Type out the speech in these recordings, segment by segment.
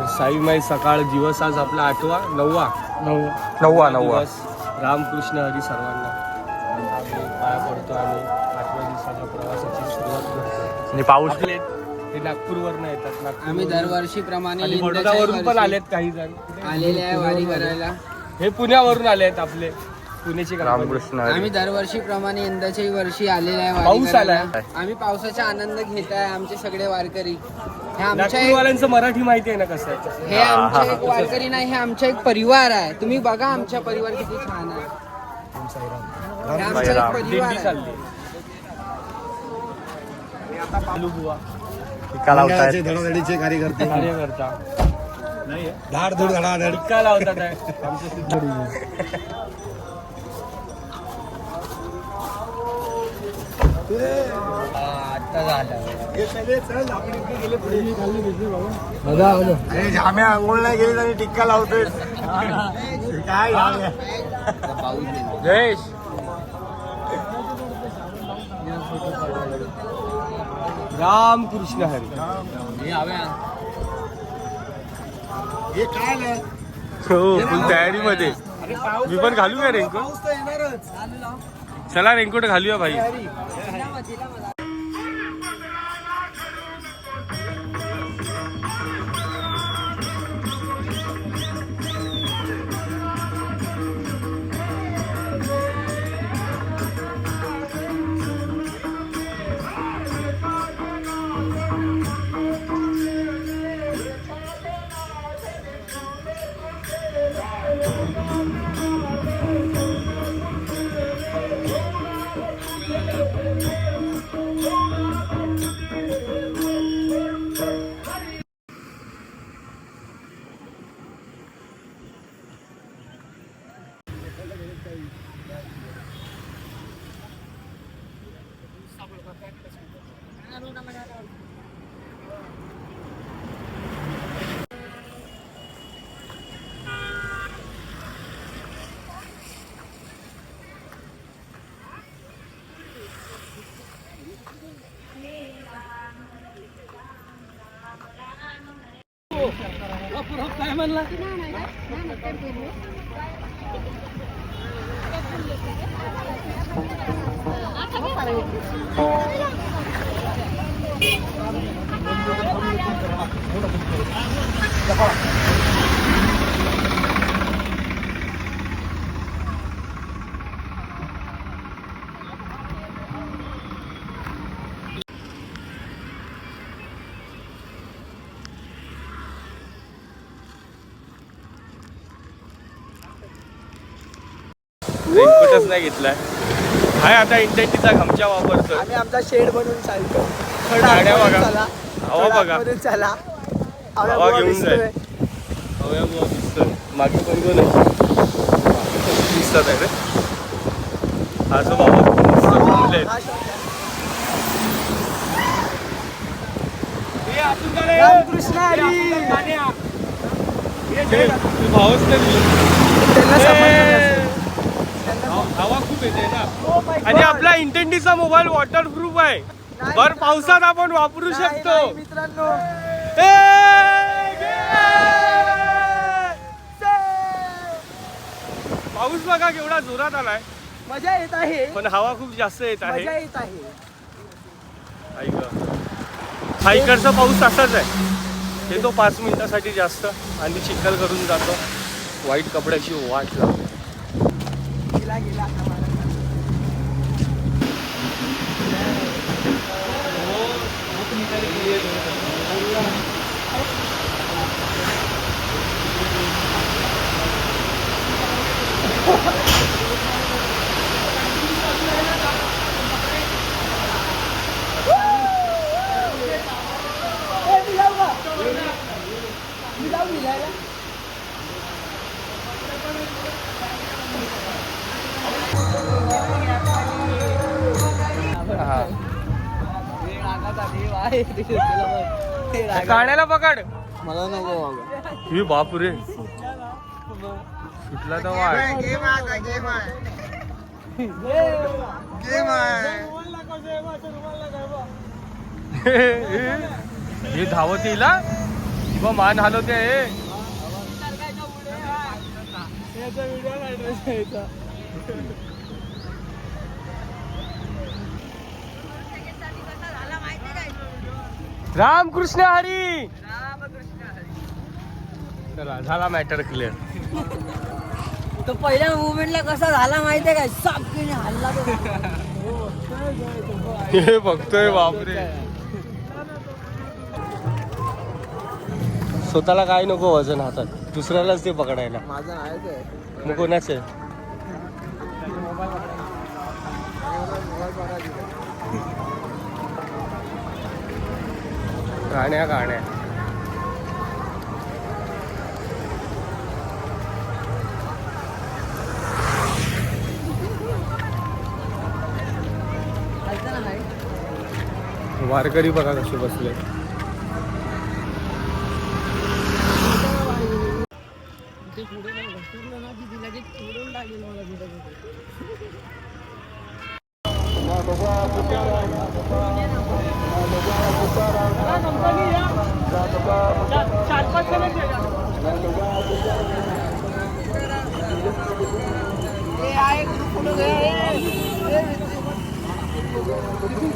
साईमाई सकाळ दिवस आज आपला 8वा 9वा दिवस. रामकृष्ण हरी सर्वांना. आम्ही पाया पडतो आणि 8व्या दिवसाच्या प्रवासाची सुरुवात करतो. आणि पाऊस ते नागपूरवरून येतात. आम्ही दरवर्षीप्रमाणे आणि बडोदावरून पण आलेत काही जण आलेले आहे वारी करायला. हे पुण्यावरून आले आहेत आपले पुण्याचे रामकृष्ण आम्ही दरवर्षीप्रमाणे यंदाच्याही वर्षी आलेले आहे वारी पाऊस करायला. आलाय. आम्ही पावसाचा आनंद घेत आहे. आमचे सगळे वारकरी हे आमच्या नागपूरवाल्यांचं मराठी माहिती आहे ना कसं आहे. हे आमचे एक वारकरी नाही, हे आमचा एक परिवार आहे. तुम्ही बघा आमचा परिवार किती छान आहे. हे आमचा एक परिवार दिंडी आहे. चालली. आता पालू बुवा टिक्का लावतायत. धडाधडीचे कार्यकर्ते कार्यकर्ता धाड धूड धडाधड टिक्का लावतात आहे. आमच्या सिद्धोडी. आता झालं. अरे जाम्या आंघोळ नाही गेली तरी टिक्का लावतोय काय झालं? पाऊस येतो. जयेश राम कृष्ण हरी. हे काय नाही हो फुल तयारीमध्ये. मी पण घालू का रेनकोट? पाऊस तर येणारच. चला रेनकोट घालूया भाई. काय म्हणला? रेनकोटच नाही घेतलाय. हाय आता इंटेंटीचा गमछा वापरतो. आम्ही आमचा शेड बनवून चालतो. गाड्या बघा. हवा बघा. चला हवा घेऊन जाय. हव्या बुवा दिसतोय. मागे पण कोण आहे? दिसतात आहे रे. हा जो बाबा मस्त थांबले. रामकृष्ण हरी. भावच नाही. त्यांना समजलं नसेल. हवा खूप येते ना. आणि आपला इंटेंटीचा मोबाईल वॉटरप्रूफ आहे. भर पावसात आपण वापरू शकतो. मित्रांनो पाऊस बघा केवढा जोरात आलाय. मजा येत आहे. पण हवा खूप जास्त येत आहे. मजा येत आहे. हा इकडचा पाऊस असाच आहे. येतो 5 मिनिटासाठी जास्त आणि चिखल करून जातो. वाईट कपड्याची वाट लागते. गेला गेला आता मला. काढायला पकड. मला नको बाबा. ही बापरे सुटला तर वाट. हे धावत येईल. शिवा मान हलवते हे. रामकृष्ण हरी. चला झाला मॅटर क्लिअर. तो पहिल्या मुवमेंटला कसा झाला माहितीये काय सापकीने हल्ला तो. हे बघतोय बापरे. स्वतःला काय नको वजन हातात, दुसऱ्यालाच ते पकडायला. माझं आहे ते मग कोणाचे? गाण्या गाण्या वारकरी बघा कसे बसले.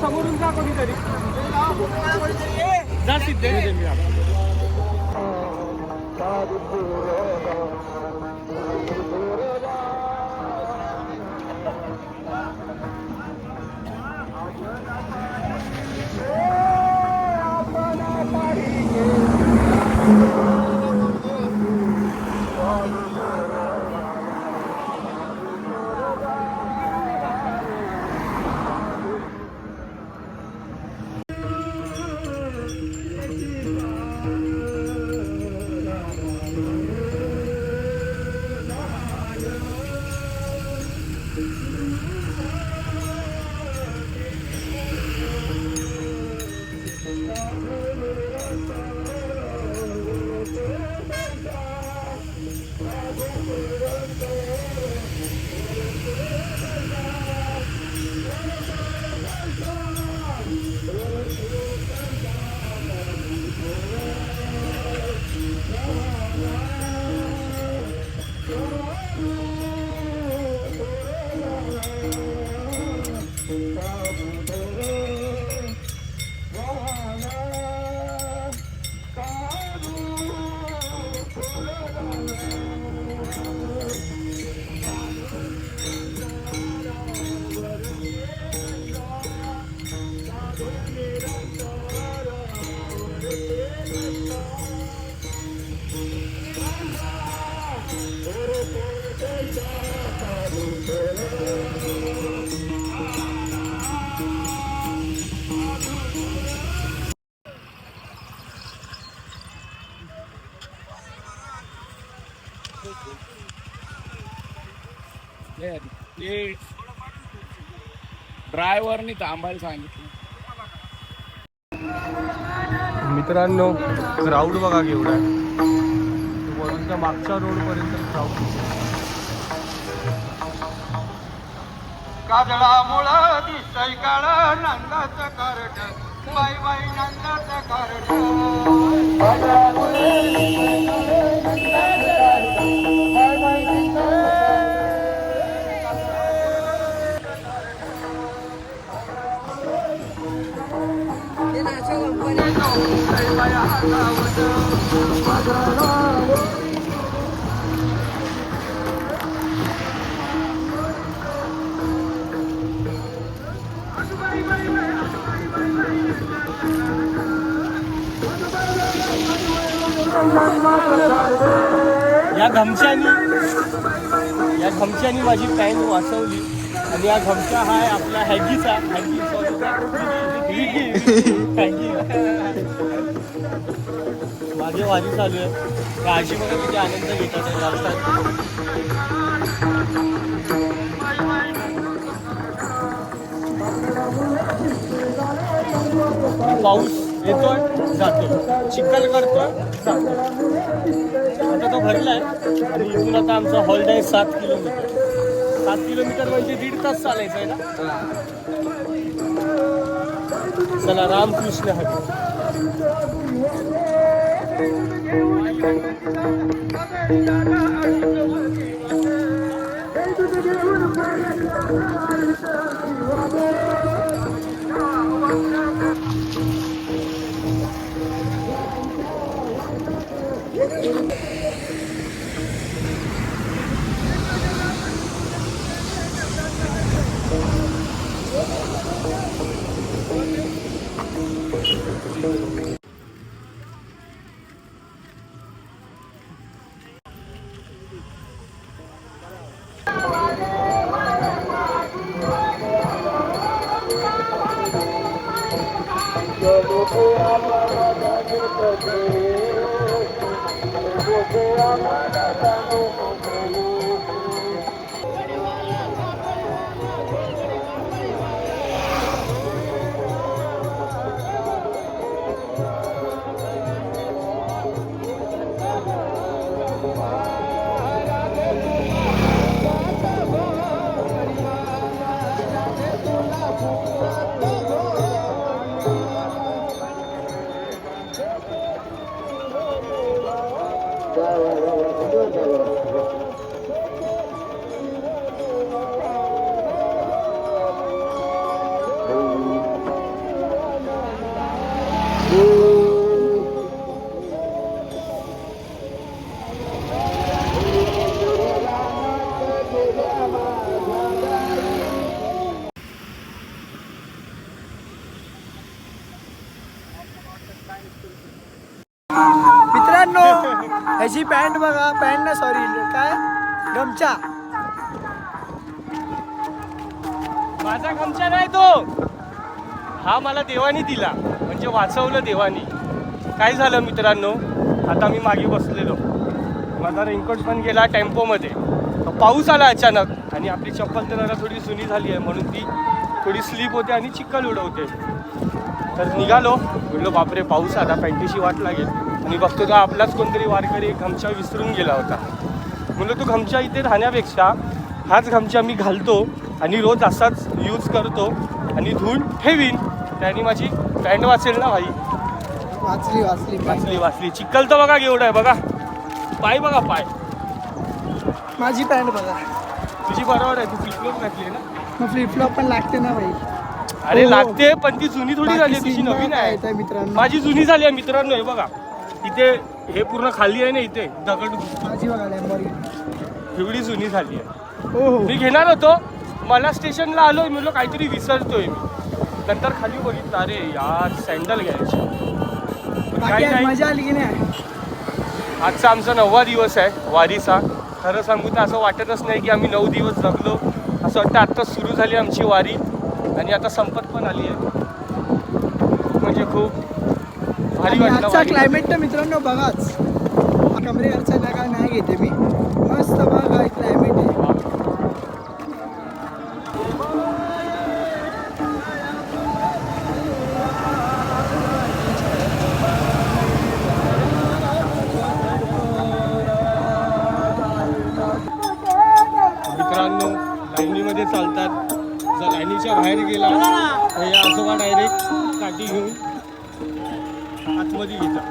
समोरून जा कोणीतरी. जा सिद्धे. ड्रायव्हरनी थांबायला सांगितलं. मित्रांनो क्राऊड बघा केवढा आहे. वरून त्या मागच्या रोड पर्यंत क्राऊड. काजळामुळं दिसतंय काळ नंदाचं कारट, बाई बाई नंदाचं कारट. या घमच्यानी माझी पॅन्ट वाचवली. आणि या घमच्या हा आहे आपल्या हॅगीचा. माझी वारी चालू आहे. काळजी बघा किती आनंद घेतात रस्त्यात. पाऊस येतोय जातो, चिखल करतोय जातो. आता तो भरलाय आणि इथून आता आमचा हॉल्ट आहे 7 किलोमीटर. 7 किलोमीटर म्हणजे 1.5 तास चालायचं आहे ना. चला रामकृष्ण हरी. मित्रांनो ह्याची पॅन्ट बघा, पॅन्ट ना सॉरी काय गमछा, माझा गमछा नाही तो, हा मला देवानी दिला, म्हणजे वाचवलं देवानी. काय झालं मित्रांनो, आता मी मागे बसलेलो, माझा रेनकोट पण गेला टेम्पोमध्ये. पाऊस आला अचानक आणि आपली चप्पल तर जरा थोडी जुनी झाली आहे म्हणून ती थोडी स्लीप होते आणि चिखल उडवते. तर निघालो, म्हणलो बापरे पाऊस आता, पॅन्टीची वाट लागेल. आणि बघतो तर आपलाच कोणतरी वारकरी एक गमछा विसरून गेला होता. म्हणलो तो गमछा इथे राहण्यापेक्षा हाच गमछा मी घालतो आणि रोज असाच यूज करतो आणि धुवून ठेवीन, त्याने माझी पॅन्ट वाचेल ना भाई. वाचली वाचली वाचली वाचली. चिखल तर बघा एवढं आहे, बघा पाय, बघा पाय. माझी पॅन्ट बघा, तुझी बरोबर आहे, तू फ्लिपफ्लॉप घातली ना. मग फ्लिपफ्लॉप पण लागते ना भाई. अरे हो. लागते पण ती जुनी थोडी झाली, तुझी नवीन आहे. मित्रांनो माझी जुनी झाली आहे मित्रांनो. हे बघा इथे हे पूर्ण खाली आहे ना, इथे दगड माझी बघा लॅम्बोर्गिनी. एवढी जुनी झाली आहे. हो हो मी घेणार होतो, मला स्टेशनला आलोय, म्हणलो काहीतरी विसरतोय मी. नंतर खाली बघितलं, अरे यार सँडल घ्यायची. बाकी काही आज नाही, मजा आली की नाही. आजचा आमचा 9वा दिवस आहे वारीचा. खरं सांगू तर असं वाटतच नाही की आम्ही 9 दिवस जगलो. असं वाटतं आत्ताच सुरू झाली आमची वारी आणि आता संपत पण आली आहे. म्हणजे खूप भारी आणि वाटलं. आजचा क्लायमेट तर मित्रांनो बघाच, कमरेवरचा जागा नाही घेते मी, मस्त बघा क्लायमेट आहे. मित्रांनो लाईनीमध्ये चालतात, जर लाईनीच्या बाहेर गेला तर या आजोबा डायरेक्ट काठी घेऊन आतमध्ये घेतात.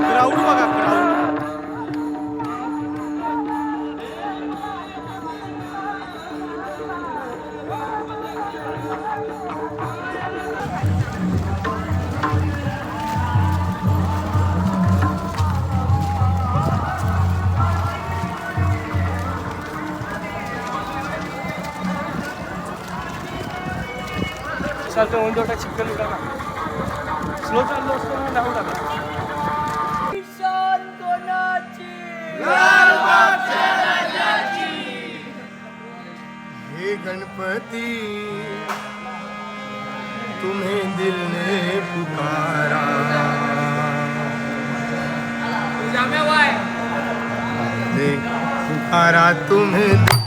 क्राऊड बघा, क्राऊड. चालतं म्हणतो चिखल उडाला, स्लो चाललो असतो ना, नाही उडाला. हे गणपति तुम्हें दिल ने पुकारा, तुम्हें